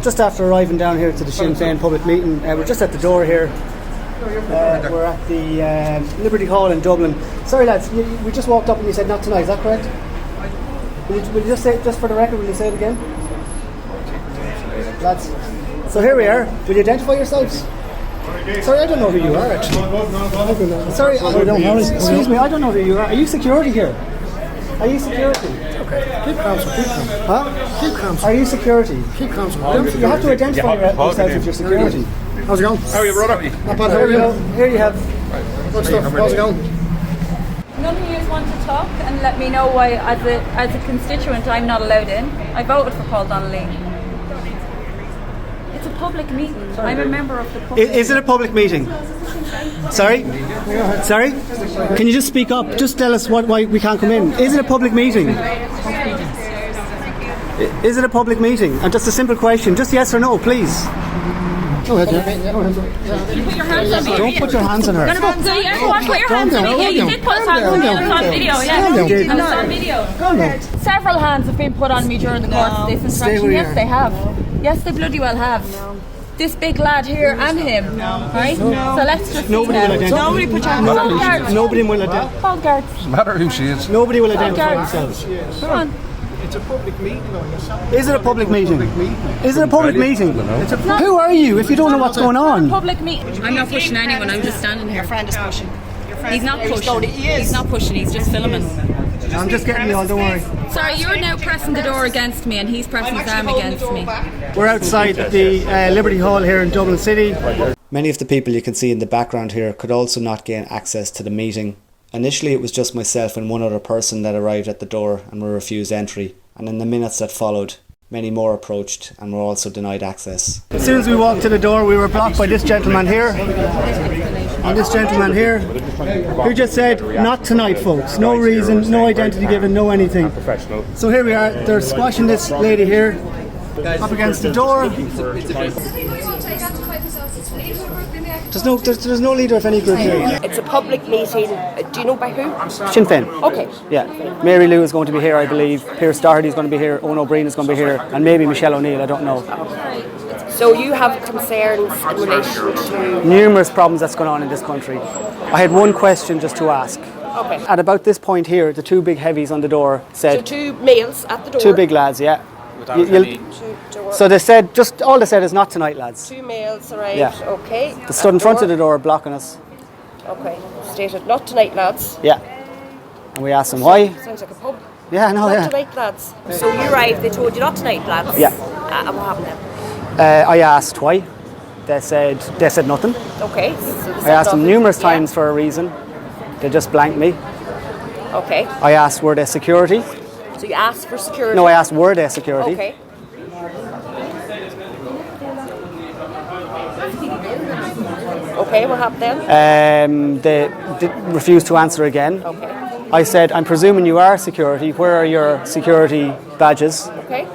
Just after arriving down here to the Sinn Fein public meeting, we're just at the door here. We're at the Liberty Hall in Dublin. Sorry lads, we just walked up and you said not tonight, is that correct? Will you just say, just for the record, will you say it again? Lads, so here we are. Will you identify yourselves? Sorry, I don't know who you are actually. Sorry, excuse me, I don't know who you are. Are you security here? Are you security? Okay. Keep calm, sir. Keep calm. Huh? Keep calm, sir. Are you security? Keep calm, sir. You have to identify yourself as your security. How's it going? How are you, brother? Not bad. How are you? Here you have. Good stuff. How's it going? None of you want to talk and let me know why, as a constituent, I'm not allowed in. I voted for Paul Donnelly. It's a public meeting. I'm a member of the public. Is it a public meeting? Sorry? Sorry? Can you just speak up? Just tell us why we can't come in. Is it a public meeting? Is it a public meeting? And just a simple question. Just yes or no, please. Go ahead, yeah. Go ahead. You put your hands on me. Don't put your hands on her. So you everyone put your hands on me. Yeah, you did put his hands on me. It's on video. Yeah, it's on video. Several hands have been put on me during the course of this interaction. Yes, they have. Yes, they bloody well have. This big lad here and him. Right? So let's just Nobody will identify. Nobody put your hands on me. Nobody will identify. Paul Guards. No matter who she is. Nobody will identify themselves. Come on. It's a public meeting. Is it a public meeting? Is it a public meeting? Who are you if you don't know what's going on? Public meeting. I'm not pushing anyone. I'm just standing here. Your friend is pushing. He's not pushing. He's not pushing. He's just filming. I'm just getting you all, don't worry. Sorry, you're now pressing the door against me and he's pressing his arm against me. We're outside the Liberty Hall here in Dublin City. Many of the people you can see in the background here could also not gain access to the meeting. Initially it was just myself and one other person that arrived at the door and were refused entry, and in the minutes that followed, many more approached and were also denied access. As soon as we walked to the door, we were blocked by this gentleman here and this gentleman here, who just said, not tonight folks, no reason, no identity given, no anything. So here we are, they're squashing this lady here up against the door. There's no leader of any group here. It's a public meeting. Do you know by who? Sinn Fein. Okay. Yeah. Mary Lou is going to be here, I believe. Pierce Doherty is going to be here. Owen O'Brien is going to be here. And maybe Michelle O'Neill, I don't know. So you have concerns in relation to... Numerous problems that's going on in this country. I had one question just to ask. Okay. At about this point here, the two big heavies on the door said... So two males at the door. Two big lads, yeah. So they said, just all they said is not tonight, lads. Two males arrived, Yeah. okay. They stood in front of the door blocking us. Okay, stated not tonight, lads. Yeah. And we asked them why. Sounds like a pub. Yeah, I know, Not yeah. tonight, lads. So you arrived, they told you not tonight, lads. Yeah. And what happened then? I asked why. They said nothing. Okay. I asked them numerous times for a reason. They just blanked me. Okay. I asked were they security. So you asked for security? No, I asked were they security. Okay. Okay, what happened then? They refused to answer again. Okay. I said, I'm presuming you are security. Where are your security badges? Okay.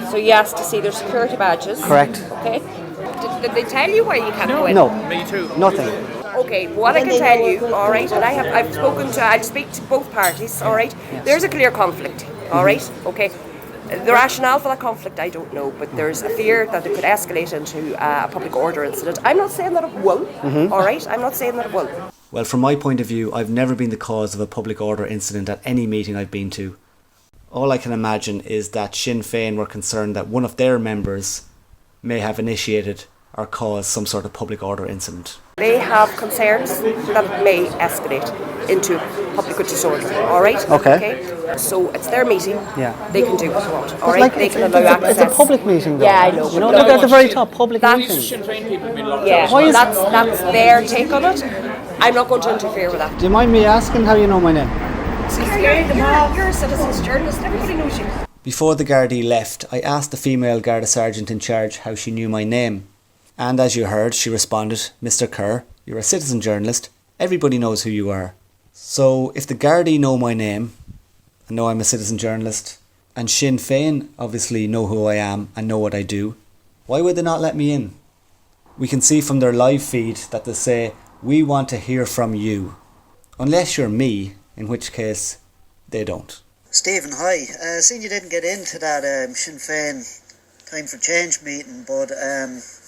So you asked to see their security badges? Correct. Okay. Did they tell you why you can't go in? No. Me too. Nothing. Okay, what I can tell you, all right, and I'll speak to both parties, all right. There's a clear conflict, all right. Okay. The rationale for that conflict, I don't know, but there's a fear that it could escalate into a public order incident. I'm not saying that it will, all right. I'm not saying that it will. Well, from my point of view, I've never been the cause of a public order incident at any meeting I've been to. All I can imagine is that Sinn Fein were concerned that one of their members may have initiated or caused some sort of public order incident. They have concerns that it may escalate into public disorder, all right? Okay. So it's their meeting. Yeah. They can do what they want, all right? They can allow access. It's a public meeting, though. Yeah, I know. You know, look at the very top, public meeting. Yeah, that's their take on it. I'm not going to interfere with that. Do you mind me asking how you know my name? You're a citizen's journalist. Everybody knows you. Before the Gardaí left, I asked the female Garda sergeant in charge how she knew my name. And as you heard, she responded, Mr. Kerr, you're a citizen journalist. Everybody knows who you are. So if the Gardaí know my name, and know I'm a citizen journalist, and Sinn Fein obviously know who I am and know what I do, why would they not let me in? We can see from their live feed that they say, we want to hear from you. Unless you're me, in which case, they don't. Stephen, hi. Seeing you didn't get into that Sinn Fein Time for Change meeting, but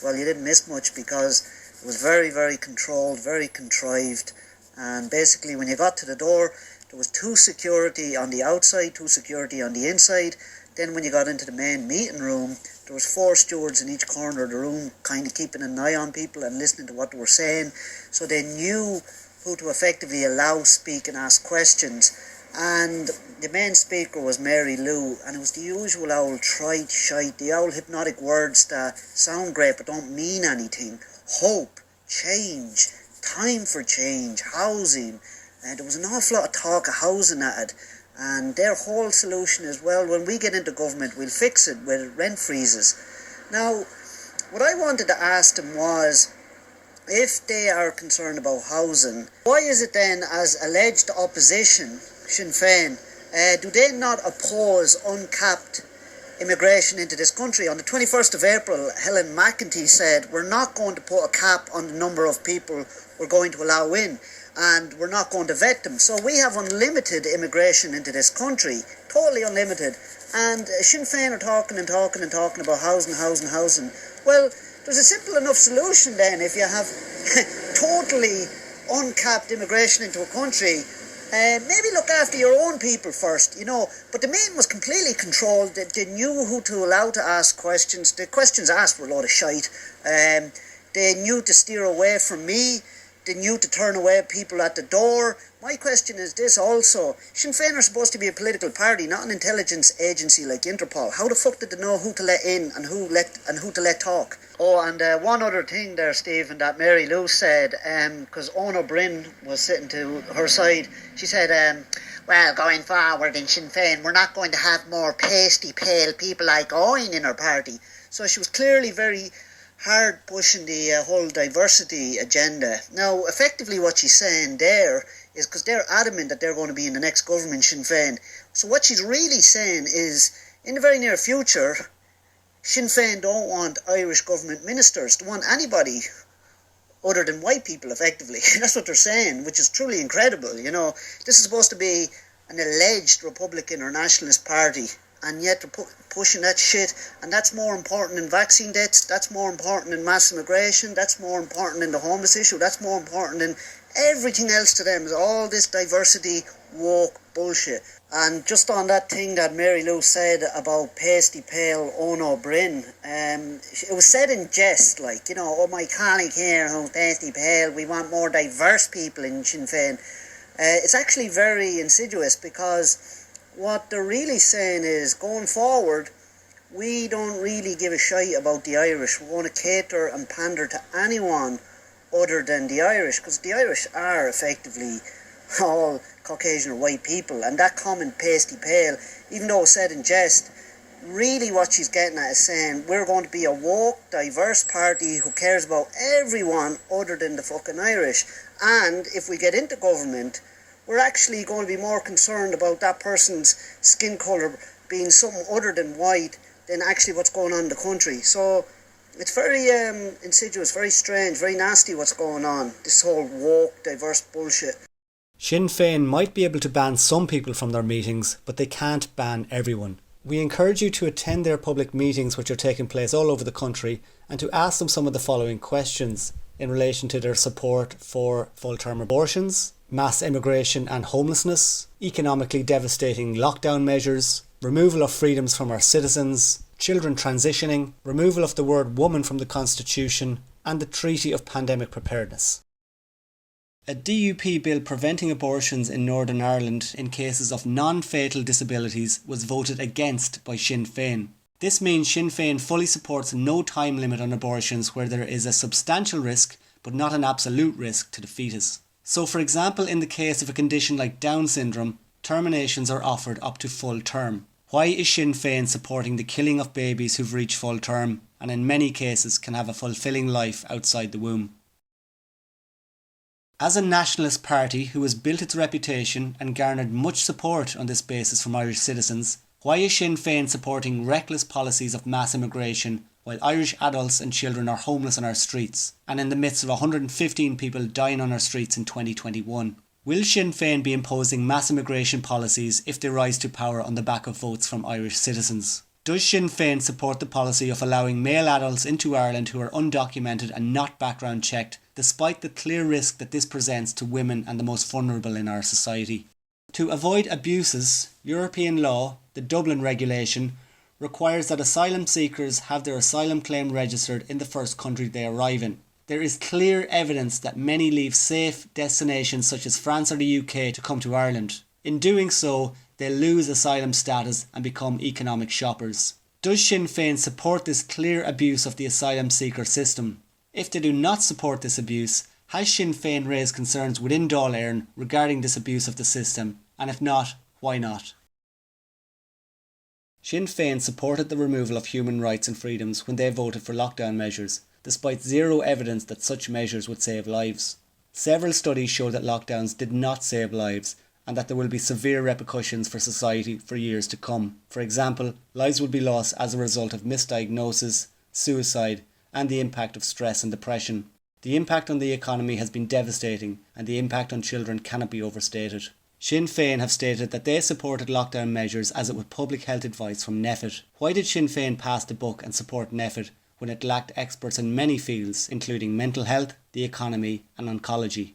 well, you didn't miss much because it was very, very controlled, very contrived, and basically when you got to the door, there was 2 security on the outside, 2 security on the inside. Then when you got into the main meeting room, there was 4 stewards in each corner of the room, kind of keeping an eye on people and listening to what they were saying, so they knew who to effectively allow speak and ask questions. And the main speaker was Mary Lou, and it was the usual old trite shite, the old hypnotic words that sound great but don't mean anything. Hope, change, time for change, housing. There was an awful lot of talk of housing at it, and their whole solution is, well, when we get into government, we'll fix it with rent freezes. Now, what I wanted to ask them was, if they are concerned about housing, why is it then, as alleged opposition, Sinn Fein, do they not oppose uncapped immigration into this country? On the 21st of April, Helen McEntee said, we're not going to put a cap on the number of people we're going to allow in, and we're not going to vet them. So we have unlimited immigration into this country, totally unlimited. And Sinn Féin are talking about housing. Well, there's a simple enough solution then. If you have totally uncapped immigration into a country, maybe look after your own people first, you know. But the meeting was completely controlled. They knew who to allow to ask questions. The questions asked were a load of shite. They knew to steer away from me. They knew to turn away people at the door. My question is this also. Sinn Féin are supposed to be a political party, not an intelligence agency like Interpol. How the fuck did they know who to let in and who to let talk? Oh, and one other thing there, Stephen, that Mary Lou said, because Ona Bryn was sitting to her side, she said, well, going forward in Sinn Féin, we're not going to have more pasty, pale people like Owen in our party. So she was clearly very hard pushing the whole diversity agenda. Now, effectively what she's saying there is, because they're adamant that they're going to be in the next government, Sinn Féin. So what she's really saying is, in the very near future, Sinn Féin don't want Irish government ministers. They want anybody other than white people, effectively. That's what they're saying, which is truly incredible. You know, this is supposed to be an alleged Republican or nationalist party, and yet they're pushing that shit, and that's more important than vaccine deaths, that's more important than mass immigration, that's more important than the homeless issue, that's more important than everything else to them, is all this diversity, woke bullshit. And just on that thing that Mary Lou said about pasty pale Ono Bryn, it was said in jest, like, you know, oh, my colleague here who's pasty pale, we want more diverse people in Sinn Féin. It's actually very insidious, because what they're really saying is, going forward, we don't really give a shite about the Irish. We're going to cater and pander to anyone other than the Irish, because the Irish are effectively all Caucasian or white people, and that comment pasty pale, even though it's said in jest, really what she's getting at is saying, we're going to be a woke, diverse party who cares about everyone other than the fucking Irish. And if we get into government, we're actually going to be more concerned about that person's skin colour being something other than white than actually what's going on in the country. So it's very insidious, very strange, very nasty what's going on, this whole woke, diverse bullshit. Sinn Féin might be able to ban some people from their meetings, but they can't ban everyone. We encourage you to attend their public meetings, which are taking place all over the country, and to ask them some of the following questions in relation to their support for full-term abortions, mass immigration and homelessness, economically devastating lockdown measures, removal of freedoms from our citizens, children transitioning, removal of the word woman from the Constitution, and the Treaty of Pandemic Preparedness. A DUP bill preventing abortions in Northern Ireland in cases of non-fatal disabilities was voted against by Sinn Féin. This means Sinn Féin fully supports no time limit on abortions where there is a substantial risk but not an absolute risk to the fetus. So, for example, in the case of a condition like Down syndrome, terminations are offered up to full term. Why is Sinn Féin supporting the killing of babies who've reached full term and in many cases can have a fulfilling life outside the womb? As a nationalist party who has built its reputation and garnered much support on this basis from Irish citizens, why is Sinn Féin supporting reckless policies of mass immigration while Irish adults and children are homeless on our streets and in the midst of 115 people dying on our streets in 2021? Will Sinn Féin be imposing mass immigration policies if they rise to power on the back of votes from Irish citizens? Does Sinn Fein support the policy of allowing male adults into Ireland who are undocumented and not background checked, despite the clear risk that this presents to women and the most vulnerable in our society? To avoid abuses, European law, the Dublin Regulation, requires that asylum seekers have their asylum claim registered in the first country they arrive in. There is clear evidence that many leave safe destinations such as France or the UK to come to Ireland. In doing so, they lose asylum status and become economic shoppers. Does Sinn Fein support this clear abuse of the asylum seeker system? If they do not support this abuse, has Sinn Fein raised concerns within Dail regarding this abuse of the system? And if not, why not? Sinn Fein supported the removal of human rights and freedoms when they voted for lockdown measures, despite zero evidence that such measures would save lives. Several studies show that lockdowns did not save lives, and that there will be severe repercussions for society for years to come. For example, lives will be lost as a result of misdiagnosis, suicide, and the impact of stress and depression. The impact on the economy has been devastating, and the impact on children cannot be overstated. Sinn Fein have stated that they supported lockdown measures as it was public health advice from NPHET. Why did Sinn Fein pass the buck and support NPHET when it lacked experts in many fields, including mental health, the economy, and oncology?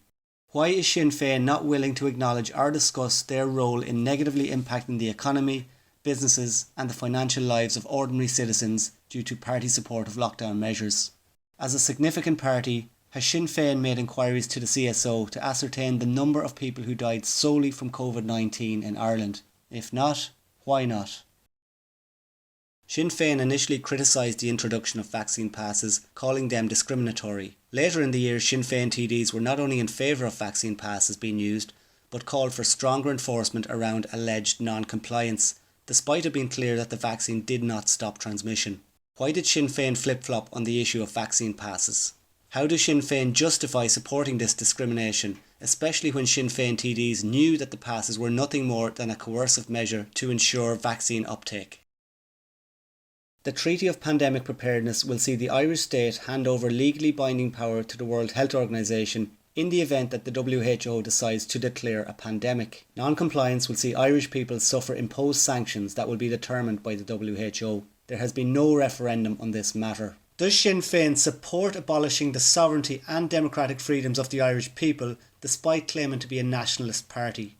Why is Sinn Fein not willing to acknowledge or discuss their role in negatively impacting the economy, businesses, and the financial lives of ordinary citizens due to party support of lockdown measures? As a significant party, has Sinn Fein made inquiries to the CSO to ascertain the number of people who died solely from COVID-19 in Ireland? If not, why not? Sinn Fein initially criticised the introduction of vaccine passes, calling them discriminatory. Later in the year, Sinn Fein TDs were not only in favour of vaccine passes being used, but called for stronger enforcement around alleged non-compliance, despite it being clear that the vaccine did not stop transmission. Why did Sinn Fein flip-flop on the issue of vaccine passes? How does Sinn Fein justify supporting this discrimination, especially when Sinn Fein TDs knew that the passes were nothing more than a coercive measure to ensure vaccine uptake? The Treaty of Pandemic Preparedness will see the Irish state hand over legally binding power to the World Health Organization in the event that the WHO decides to declare a pandemic. Non-compliance will see Irish people suffer imposed sanctions that will be determined by the WHO. There has been no referendum on this matter. Does Sinn Fein support abolishing the sovereignty and democratic freedoms of the Irish people, despite claiming to be a nationalist party?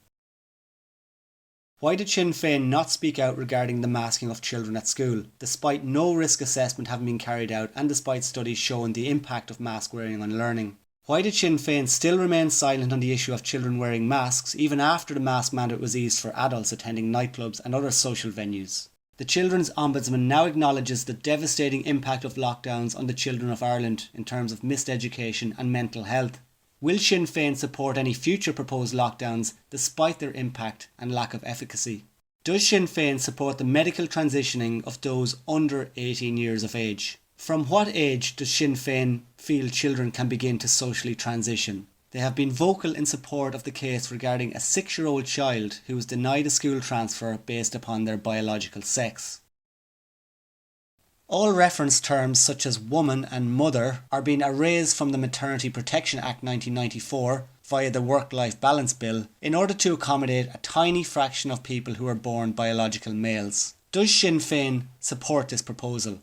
Why did Sinn Fein not speak out regarding the masking of children at school, despite no risk assessment having been carried out and despite studies showing the impact of mask wearing on learning? Why did Sinn Fein still remain silent on the issue of children wearing masks even after the mask mandate was eased for adults attending nightclubs and other social venues? The Children's Ombudsman now acknowledges the devastating impact of lockdowns on the children of Ireland in terms of missed education and mental health. Will Sinn Fein support any future proposed lockdowns despite their impact and lack of efficacy? Does Sinn Fein support the medical transitioning of those under 18 years of age? From what age does Sinn Fein feel children can begin to socially transition? They have been vocal in support of the case regarding a 6-year-old child who was denied a school transfer based upon their biological sex. All reference terms such as woman and mother are being erased from the Maternity Protection Act 1994 via the Work-Life Balance Bill in order to accommodate a tiny fraction of people who are born biological males. Does Sinn Fein support this proposal?